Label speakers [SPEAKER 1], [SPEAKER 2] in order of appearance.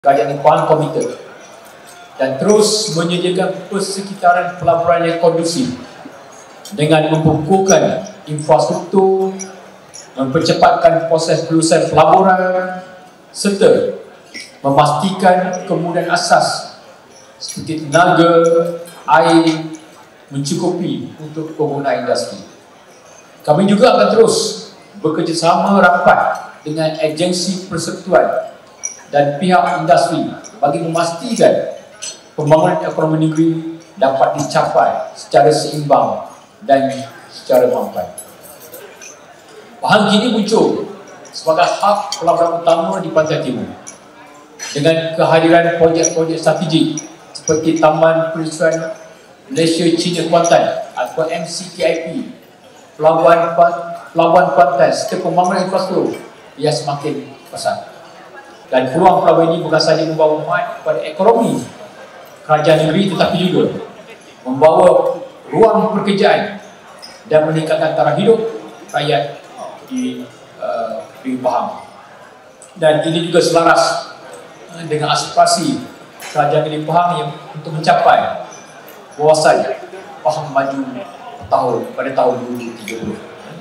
[SPEAKER 1] Kerajaan Nepal komited dan terus menyediakan persekitaran pelaburan yang kondusif dengan membukukan infrastruktur, mempercepatkan proses kelulusan pelaburan serta memastikan kemudahan asas seperti tenaga, air mencukupi untuk pengguna industri. Kami juga akan terus bekerjasama rapat dengan agensi persekutuan dan pihak industri bagi memastikan pembangunan ekonomi negeri dapat dicapai secara seimbang dan secara mampan. Bahan kini muncul sebagai hak pelaburan utama di Pantai Timur dengan kehadiran projek-projek strategik seperti Taman Perindustrian Malaysia China Kuantan atau MCKIP, Pelabuhan Kuantan serta pembangunan infrastruktur yang semakin pesat. Dan peluang pelaburan ini bukan sahaja membawa manfaat kepada ekonomi kerajaan negeri tetapi juga membawa ruang pekerjaan dan meningkatkan taraf hidup rakyat di Pahang. Dan ini juga selaras dengan aspirasi kerajaan negeri Pahang yang untuk mencapai wawasan Pahang maju pada tahun 2030.